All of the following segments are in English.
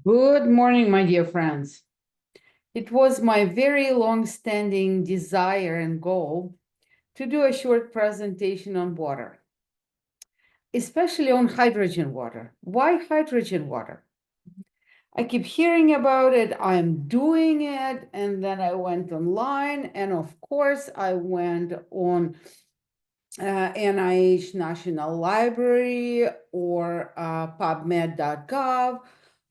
Good morning, my dear friends. It was my very long-standing desire and goal to do a short presentation on water, especially on hydrogen water. Why hydrogen water? I keep hearing about it, I'm doing it, and then I went online, and of course, I went on NIH National Library or PubMed.gov,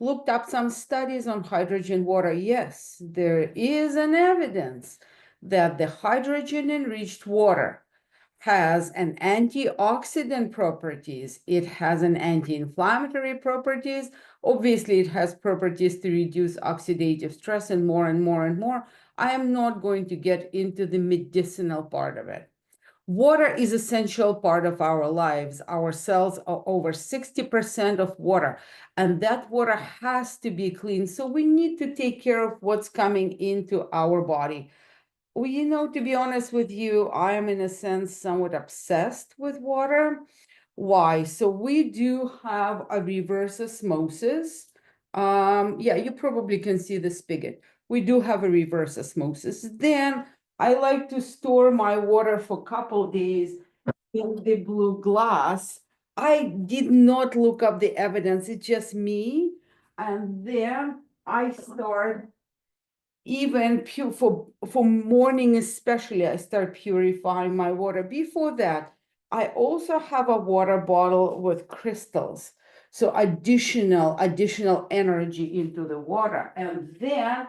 looked up some studies on hydrogen water. Yes, there is an evidence that the hydrogen-enriched water has an antioxidant properties. It has an anti-inflammatory properties. Obviously, it has properties to reduce oxidative stress and more and more and more. I am not going to get into the medicinal part of it. Water is essential part of our lives. Our cells are over 60% of water, and that water has to be clean. So we need to take care of what's coming into our body. Well, to be honest with you, I am in a sense somewhat obsessed with water. Why? So we do have a reverse osmosis. Yeah, you probably can see the spigot. We do have a reverse osmosis. Then I like to store my water for a couple days in the blue glass. I did not look up the evidence, it's just me. And then I start even for morning especially, I start purifying my water. Before that, I also have a water bottle with crystals, so additional energy into the water. And then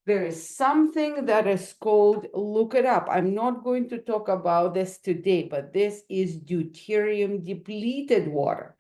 there is something that is called, look it up, I'm not going to talk about this today, but this is deuterium depleted water.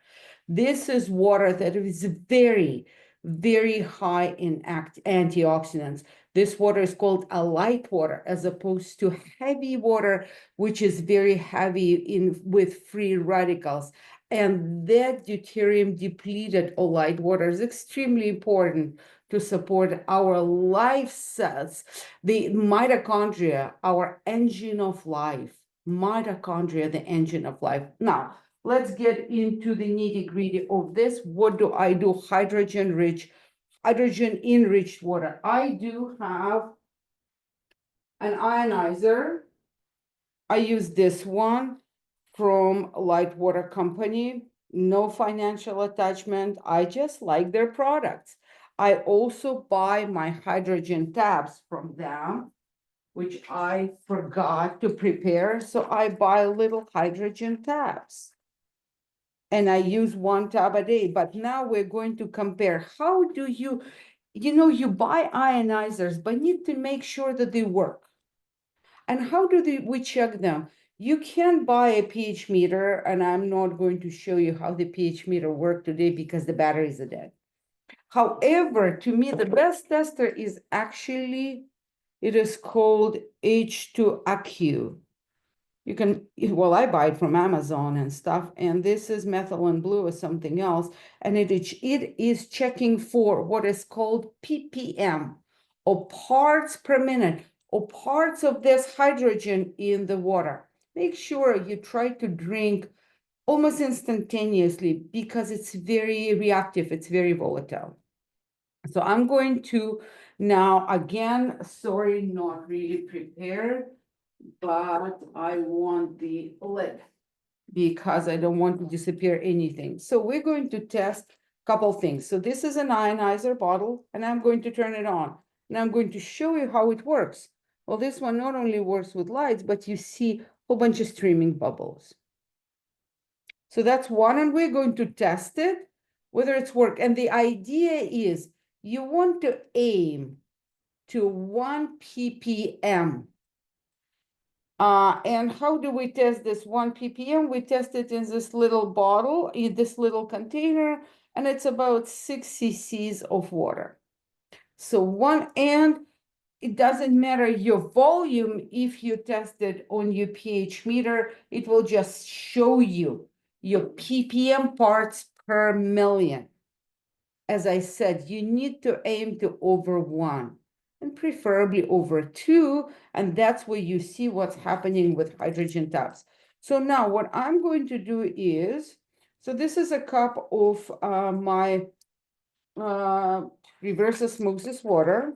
This is water that is very high in antioxidants. This water is called a light water as opposed to heavy water, which is very heavy with free radicals. And that deuterium depleted or light water is extremely important to support our life cells. The mitochondria, our engine of life. Mitochondria, the engine of life. Now, let's get into the nitty-gritty of this. What do I do? Hydrogen-enriched water. I do have an ionizer. I use this one from Light Water Company. No financial attachment. I just like their products. I also buy my hydrogen tabs from them, which I forgot to prepare. So I buy little hydrogen tabs. And I use one tab a day. But now we're going to compare. How do you buy ionizers, but need to make sure that they work. And how do we check them? You can buy a pH meter, and I'm not going to show you how the pH meter works today because the batteries are dead. However, to me, the best tester is actually, it is called H2AQ. You can, well, I buy it from Amazon and stuff, and this is methylene blue or something else, and it is checking for what is called ppm, or parts per minute, or parts of this hydrogen in the water. Make sure you try to drink almost instantaneously because it's very reactive, it's very volatile. So I'm going to now, again, sorry, not really prepared, but I want the lid because I don't want to disappear anything. So we're going to test a couple things. So this is an ionizer bottle, and I'm going to turn it on. And I'm going to show you how it works. Well, this one not only works with lights, but you see a whole bunch of streaming bubbles. So that's one, and we're going to test it, whether it's work. And the idea is you want to aim to 1 ppm. And how do we test this 1 ppm? We test it in this little bottle, in this little container, and it's about 6 cc's of water. So and it doesn't matter your volume. If you test it on your pH meter, it will just show you your ppm parts per million. As I said, you need to aim to over 1 and preferably over 2, and that's where you see what's happening with hydrogen tabs. So now what I'm going to do is, so this is a cup of my reverse osmosis water.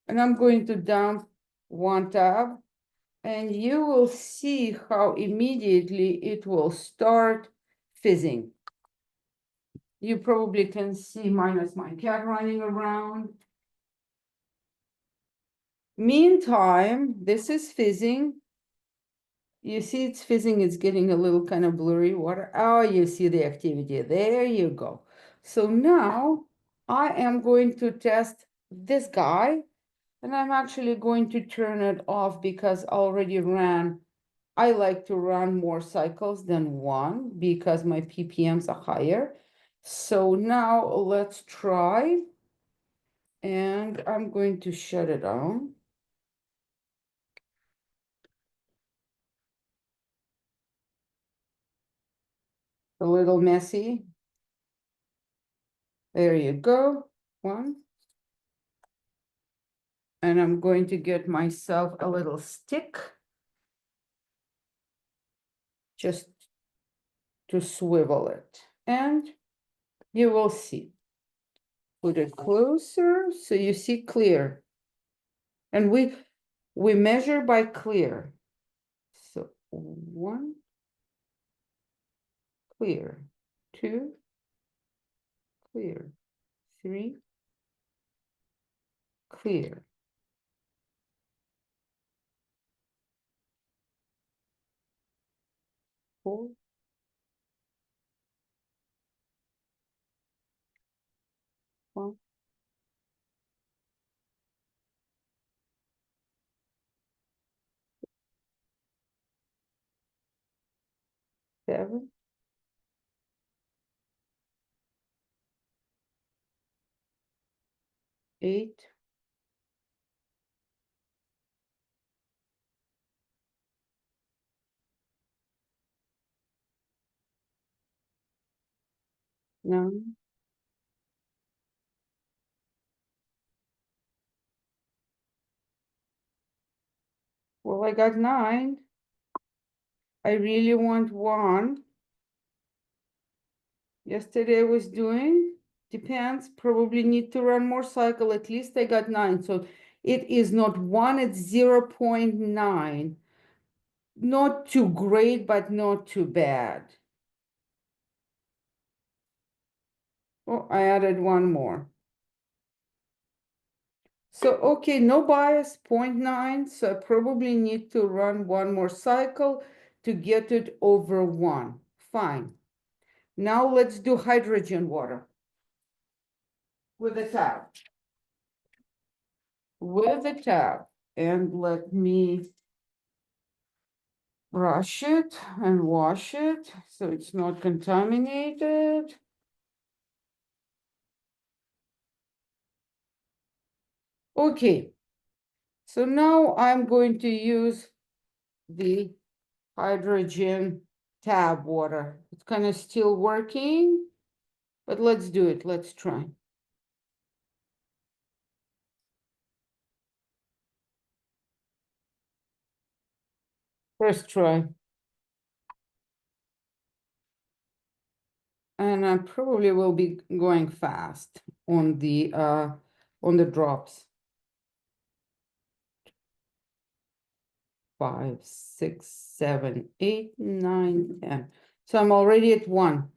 And I'm going to dump 1 tab, and you will see how immediately it will start fizzing. You probably can see minus my cat running around. Meantime, this is fizzing. You see it's fizzing, it's getting a little kind of blurry water. Oh, you see the activity. There you go. So now I am going to test this guy, and I'm actually going to turn it off because I already ran. I like to run more cycles than one because my ppms are higher. So now let's try, and I'm going to shut it down. A little messy. There you go. One. And I'm going to get myself a little stick just to swivel it. And you will see. Put it closer so you see clear. And we measure by clear. So 1, clear. 2, clear. 3, clear. 4, 1, 7, 8, 9. Well, I got 9. I really want 1. Yesterday I was doing, depends, probably need to run more cycle. At least I got 9. So it is not 1, it's 0.9. Not too great, but not too bad. Oh, I added 1 more. So, okay, no bias, 0.9. So I probably need to run 1 more cycle to get it over 1. Fine. Now let's do hydrogen water with a tab. With a tab. And let me brush it and wash it so it's not contaminated. Okay, so now I'm going to use the hydrogen tab water. It's kind of still working, but let's do it. Let's try. First try. And I probably will be going fast on the drops. 5, 6, 7, 8, 9, 10. So I'm already at 1.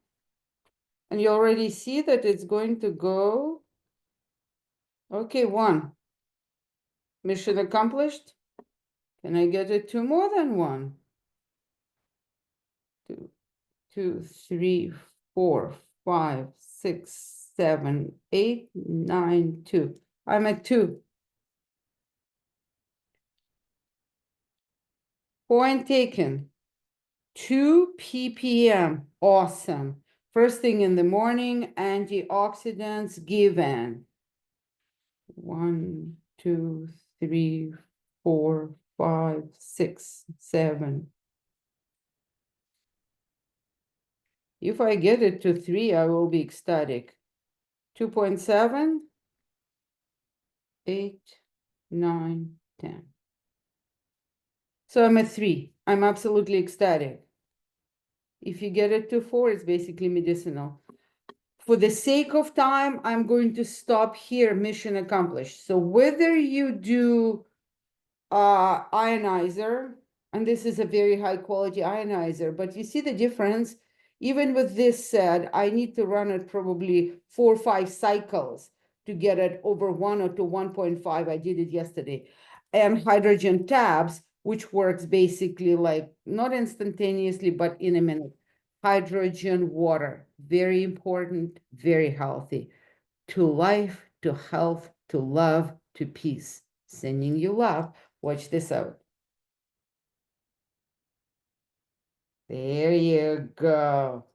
And you already see that it's going to go. Okay, 1. Mission accomplished. Can I get it to more than 1? 2, 2, 3, 4, 5, 6, 7, 8, 9, 2. I'm at 2. Point taken. 2 ppm. Awesome. First thing in the morning, antioxidants given. 1, 2, 3, 4, 5, 6, 7. If I get it to 3, I will be ecstatic. 2.7, 8, 9, 10. So I'm at 3. I'm absolutely ecstatic. If you get it to 4, it's basically medicinal. For the sake of time, I'm going to stop here, mission accomplished. So whether you do ionizer, and this is a very high quality ionizer, but you see the difference. Even with this said, I need to run it probably 4 or 5 cycles to get it over 1 or to 1.5. I did it yesterday. And hydrogen tabs, which works basically like not instantaneously, but in a minute. Hydrogen water, very important, very healthy. To life, to health, to love, to peace. Sending you love. Watch this out. There you go.